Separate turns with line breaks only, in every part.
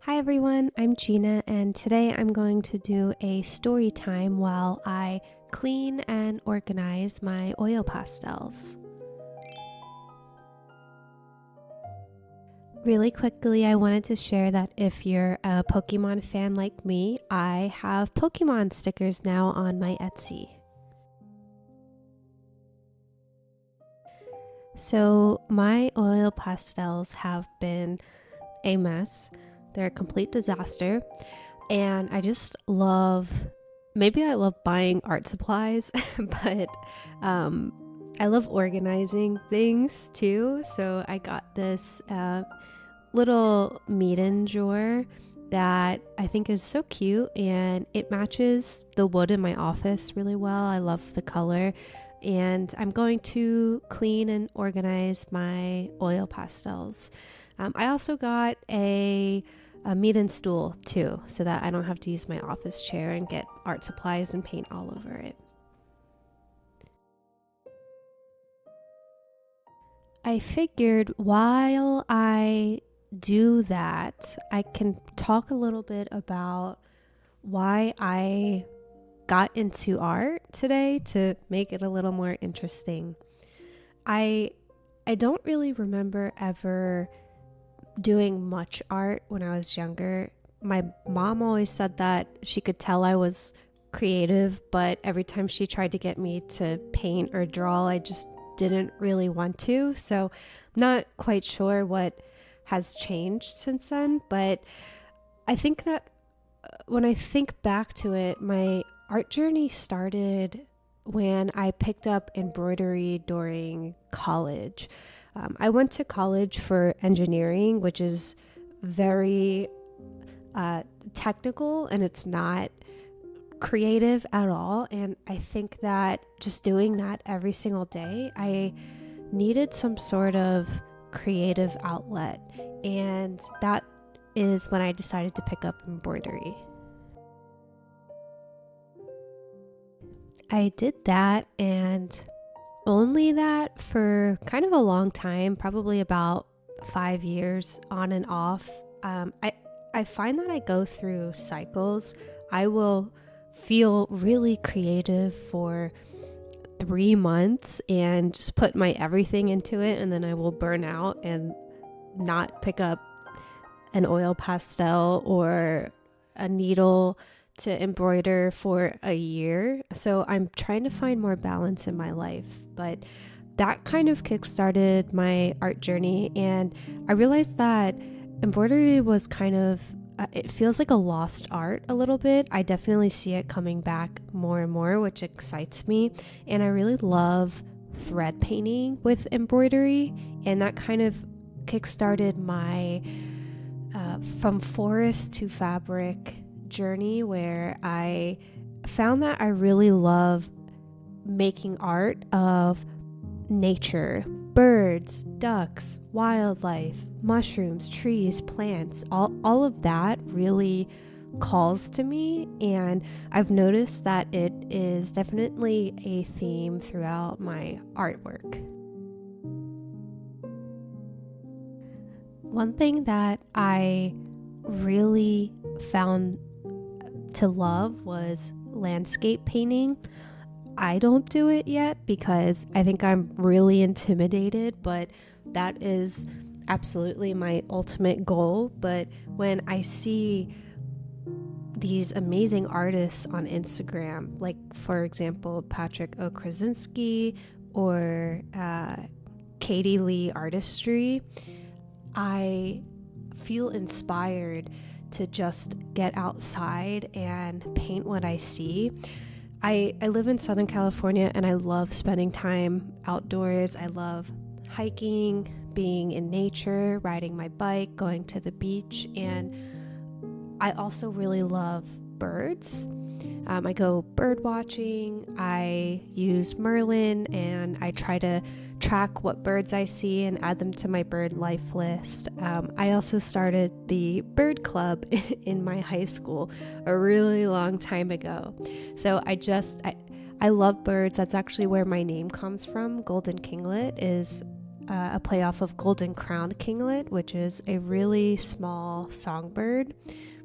Hi everyone, I'm Gena, and today I'm going to do a story time while I clean and organize my oil pastels. Really quickly, I wanted to share that if you're a Pokemon fan like me, I have Pokemon stickers now on my Etsy. So my oil pastels have been a mess. They're a complete disaster. And I just love, maybe I love buying art supplies, but I love organizing things too. So I got this little maiden drawer that I think is so cute, and it matches the wood in my office really well. I love the color, and I'm going to clean and organize my oil pastels. I also got a maiden stool too, so that I don't have to use my office chair and get art supplies and paint all over it. I figured while I do that, I can talk a little bit about why I got into art today to make it a little more interesting. I I don't really remember ever doing much art when I was younger. My mom always said that she could tell I was creative, but every time she tried to get me to paint or draw, I just didn't really want to. So, I'm not quite sure what has changed since then, but I think that when I think back to it, my art journey started when I picked up embroidery during college. I went to college for engineering, which is very technical and it's not creative at all. And I think that just doing that every single day, I needed some sort of creative outlet. And that is when I decided to pick up embroidery. I did that and only that for kind of a long time, probably about 5 years on and off. I find that I go through cycles. I will feel really creative for 3 months and just put my everything into it, and then I will burn out and not pick up an oil pastel or a needle to embroider for a year. So I'm trying to find more balance in my life. But that kind of kickstarted my art journey. And I realized that embroidery was kind of, it feels like a lost art a little bit. I definitely see it coming back more and more, which excites me. And I really love thread painting with embroidery. And that kind of kickstarted my from forest to fabric journey, where I found that I really love making art of nature, birds, ducks, wildlife, mushrooms, trees, plants. All of that really calls to me, and I've noticed that it is definitely a theme throughout my artwork. One thing that I really found to love was landscape painting. I don't do it yet because I think I'm really intimidated, but that is absolutely my ultimate goal. But when I see these amazing artists on Instagram, like for example, Patrick Krasinski or Katie Lee Artistry, I feel inspired to just get outside and paint what I see. I live in Southern California and I love spending time outdoors. I love hiking, being in nature, riding my bike, going to the beach, and I also really love birds. I go bird watching, I use Merlin, and I try to track what birds I see and add them to my bird life list. I also started the bird club in my high school a really long time ago. So I love birds. That's actually where my name comes from. Golden kinglet is a play off of golden crowned kinglet, which is a really small songbird,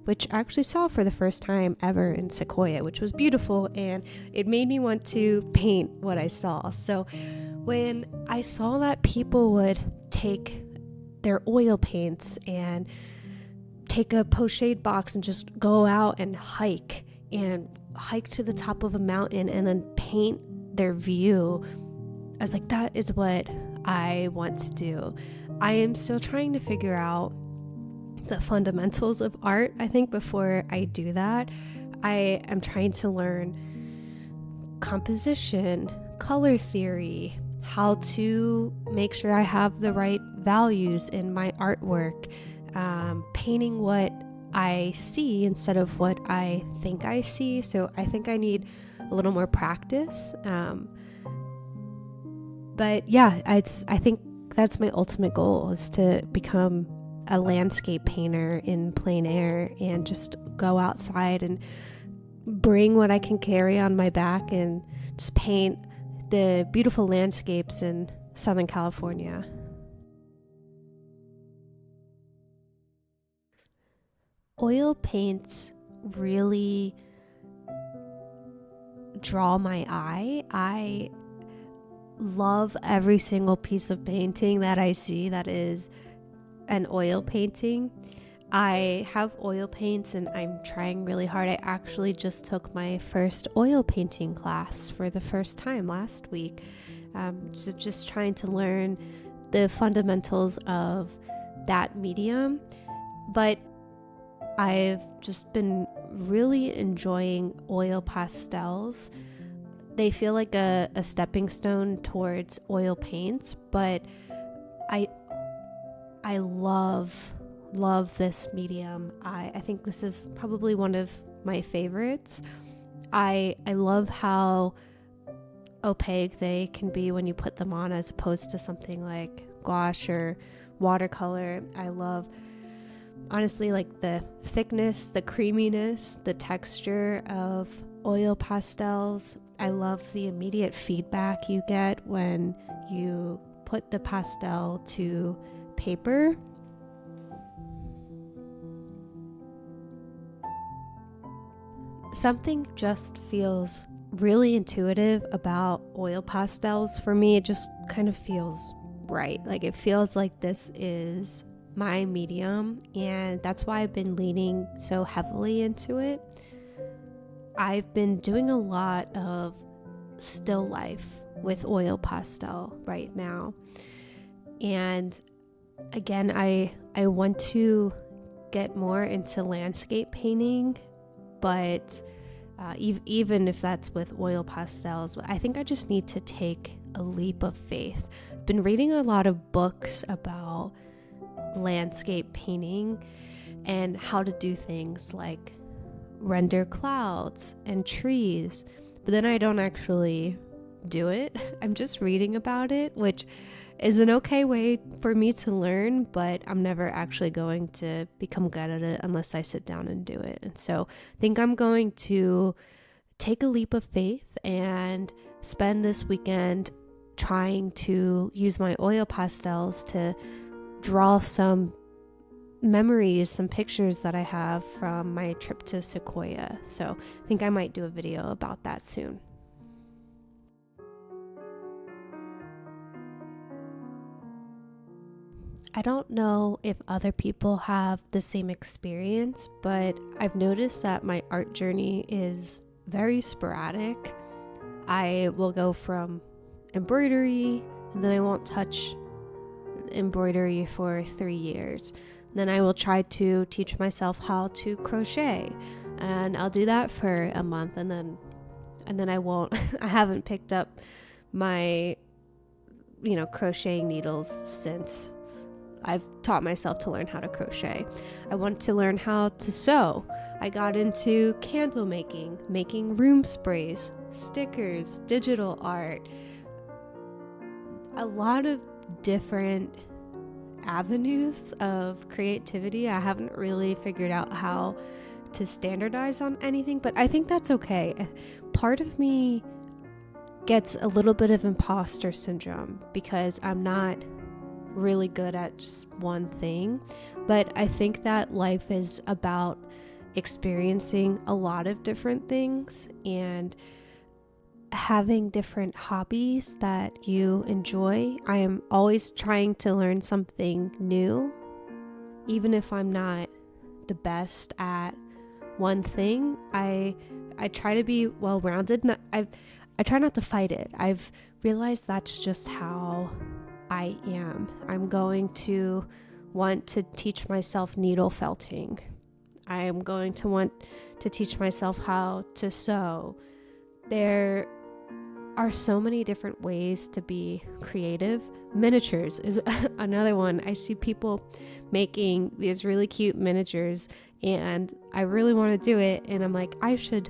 which I actually saw for the first time ever in Sequoia, which was beautiful, and it made me want to paint what I saw. So when I saw that people would take their oil paints and take a pochade box and just go out and hike to the top of a mountain and then paint their view, I was like, that is what I want to do. I am still trying to figure out the fundamentals of art. I think before I do that, I am trying to learn composition, color theory, how to make sure I have the right values in my artwork, painting what I see instead of what I think I see. So I think I need a little more practice. But yeah, I think that's my ultimate goal, is to become a landscape painter in plein air and just go outside and bring what I can carry on my back and just paint the beautiful landscapes in Southern California. Oil paints really draw my eye. I love every single piece of painting that I see that is an oil painting. I have oil paints and I'm trying really hard. I actually just took my first oil painting class for the first time last week. So just trying to learn the fundamentals of that medium. But I've just been really enjoying oil pastels. They feel like a stepping stone towards oil paints, but I love this medium. I think this is probably one of my favorites. I love how opaque they can be when you put them on, as opposed to something like gouache or watercolor. I love, honestly, like the thickness, the creaminess, the texture of oil pastels. I love the immediate feedback you get when you put the pastel to paper. Something just feels really intuitive about oil pastels for me. It just kind of feels right. Like, it feels like this is my medium, and that's why I've been leaning so heavily into it. I've been doing a lot of still life with oil pastel right now. And again, I want to get more into landscape painting, but even if that's with oil pastels, I think I just need to take a leap of faith. I've been reading a lot of books about landscape painting and how to do things like render clouds and trees, but then I don't actually do it. I'm just reading about it, which is an okay way for me to learn, but I'm never actually going to become good at it unless I sit down and do it. And so I think I'm going to take a leap of faith and spend this weekend trying to use my oil pastels to draw some memories, some pictures that I have from my trip to Sequoia. So I think I might do a video about that soon. I don't know if other people have the same experience, but I've noticed that my art journey is very sporadic. I will go from embroidery, and then I won't touch embroidery for 3 years. Then I will try to teach myself how to crochet, and I'll do that for a month, and then I won't. I haven't picked up my crocheting needles since I've taught myself to learn how to crochet. I want to learn how to sew. I got into candle making room sprays, stickers, digital art, a lot of different avenues of creativity. I haven't really figured out how to standardize on anything, but I think that's okay. Part of me gets a little bit of imposter syndrome because I'm not really good at just one thing, but I think that life is about experiencing a lot of different things and having different hobbies that you enjoy. I am always trying to learn something new, even if I'm not the best at one thing. I try to be well-rounded. I try not to fight it. I've realized that's just how I am. I'm going to want to teach myself needle felting. I am going to want to teach myself how to sew. There are so many different ways to be creative. Miniatures is another one. I see people making these really cute miniatures and I really want to do it, and I'm like, I should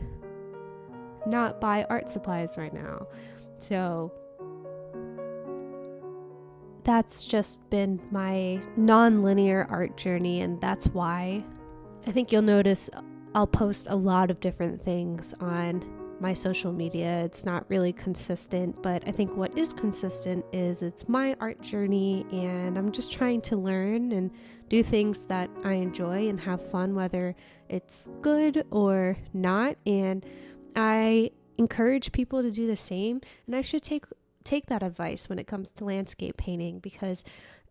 not buy art supplies right now. So that's just been my nonlinear art journey, and that's why I think you'll notice I'll post a lot of different things on my social media. It's not really consistent, but I think what is consistent is it's my art journey, and I'm just trying to learn and do things that I enjoy and have fun, whether it's good or not. And I encourage people to do the same, and I should take that advice when it comes to landscape painting, because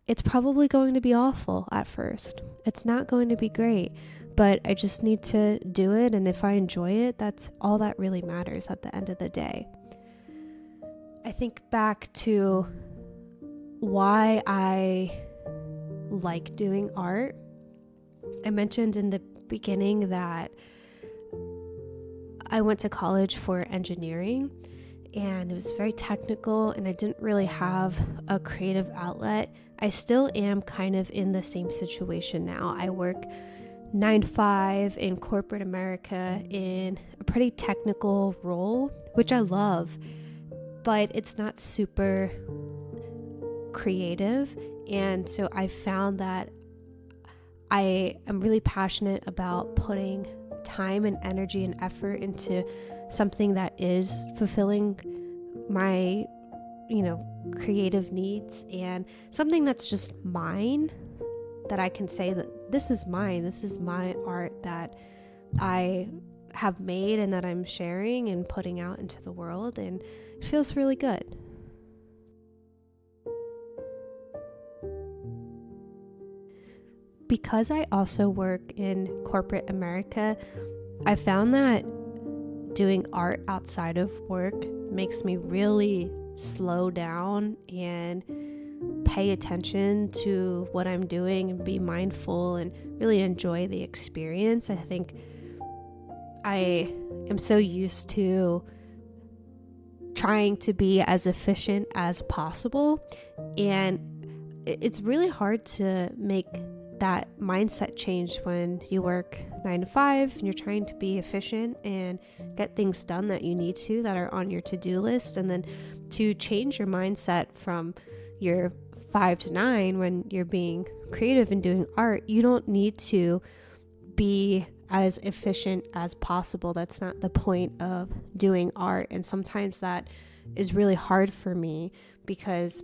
it's probably going to be awful at first. It's not going to be great, but I just need to do it, and if I enjoy it, that's all that really matters at the end of the day. I think back to why I like doing art. I mentioned in the beginning that I went to college for engineering, and it was very technical, and I didn't really have a creative outlet. I still am kind of in the same situation now. I work 9 to 5 in corporate America in a pretty technical role, which I love, but it's not super creative. And so I found that I am really passionate about putting time and energy and effort into something that is fulfilling my, creative needs, and something that's just mine, that I can say that this is mine, this is my art that I have made and that I'm sharing and putting out into the world, and it feels really good. Because I also work in corporate America, I found that doing art outside of work makes me really slow down and pay attention to what I'm doing and be mindful and really enjoy the experience. I think I am so used to trying to be as efficient as possible, and it's really hard to make that mindset change when you work 9 to 5 and you're trying to be efficient and get things done that you need to, that are on your to-do list, and then to change your mindset from your 5 to 9 when you're being creative and doing art. You don't need to be as efficient as possible. That's not the point of doing art, and sometimes that is really hard for me because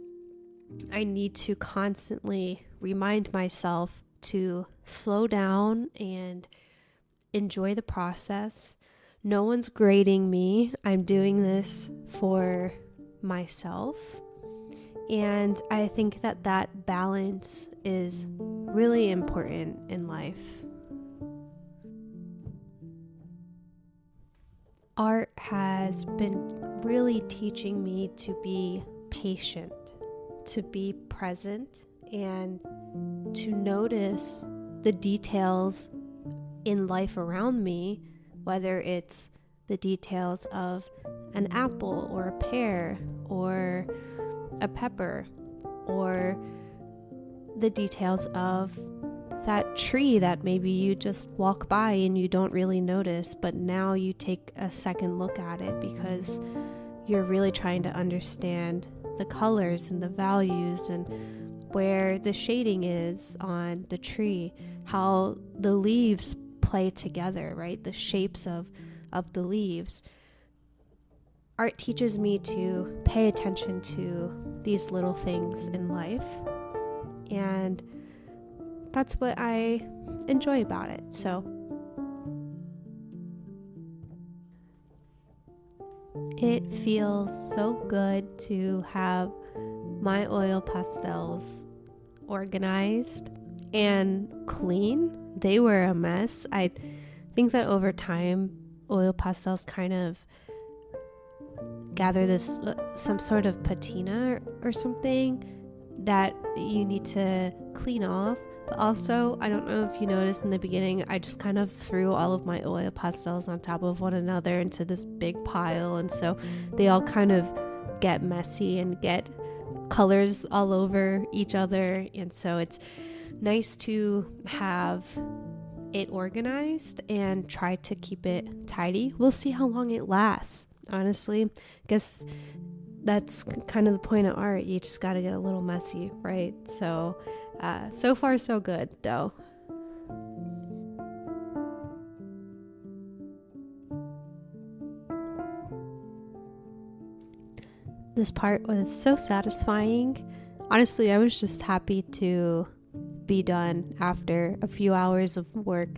I need to constantly remind myself to slow down and enjoy the process. No one's grading me. I'm doing this for myself. And I think that balance is really important in life. Art has been really teaching me to be patient, to be present, and to notice the details in life around me, whether it's the details of an apple or a pear or a pepper, or the details of that tree that maybe you just walk by and you don't really notice, but now you take a second look at it because you're really trying to understand the colors and the values and where the shading is on the tree, how the leaves play together, right? The shapes of the leaves. Art teaches me to pay attention to these little things in life. and that's what I enjoy about it. So it feels so good to have my oil pastels organized and clean. They were a mess. I think that over time, oil pastels kind of gather this some sort of patina or something that you need to clean off. But also, I don't know if you noticed in the beginning, I just kind of threw all of my oil pastels on top of one another into this big pile, and so they all kind of get messy and get colors all over each other. And so it's nice to have it organized and try to keep it tidy. We'll see how long it lasts, honestly. I guess that's kind of the point of art. You just got to get a little messy, right? So so far so good though. This part was so satisfying. Honestly, I was just happy to be done after a few hours of work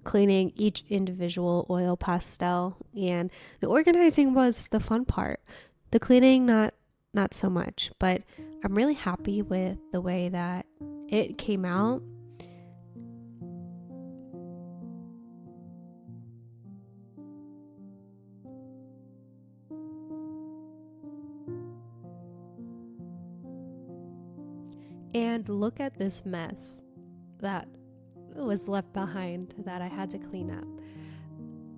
cleaning each individual oil pastel, and the organizing was the fun part. The cleaning not so much, but I'm really happy with the way that it came out. And look at this mess that was left behind that I had to clean up.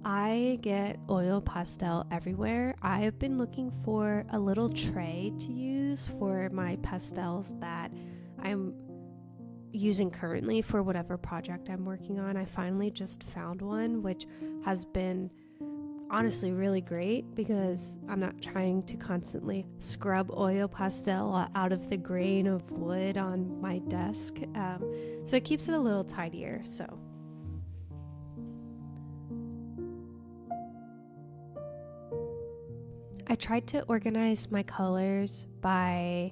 I get oil pastel everywhere. I have been looking for a little tray to use for my pastels that I'm using currently for whatever project I'm working on. I finally just found one, which has been honestly really great because I'm not trying to constantly scrub oil pastel out of the grain of wood on my desk. So it keeps it a little tidier. So I tried to organize my colors by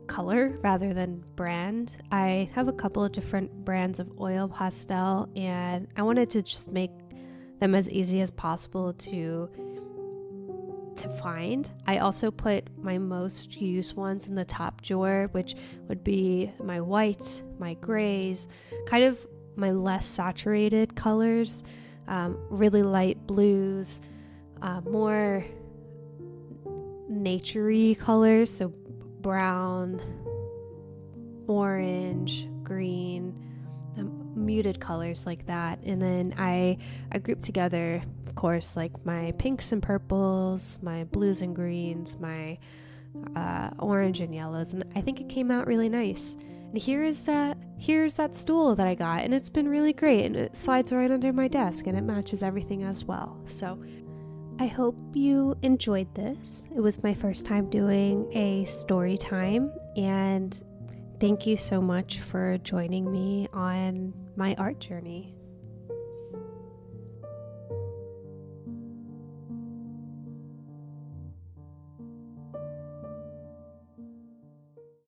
color rather than brand. I have a couple of different brands of oil pastel, and I wanted to just make them as easy as possible to find. I also put my most used ones in the top drawer, which would be my whites, my grays, kind of my less saturated colors, really light blues, more naturey colors, so brown, orange, green, muted colors like that. And then I grouped together, of course, like my pinks and purples, my blues and greens, my orange and yellows, and I think it came out really nice. And here's that stool that I got, and it's been really great, and it slides right under my desk, and it matches everything as well. So I hope you enjoyed this. It was my first time doing a story time, and thank you so much for joining me on my art journey.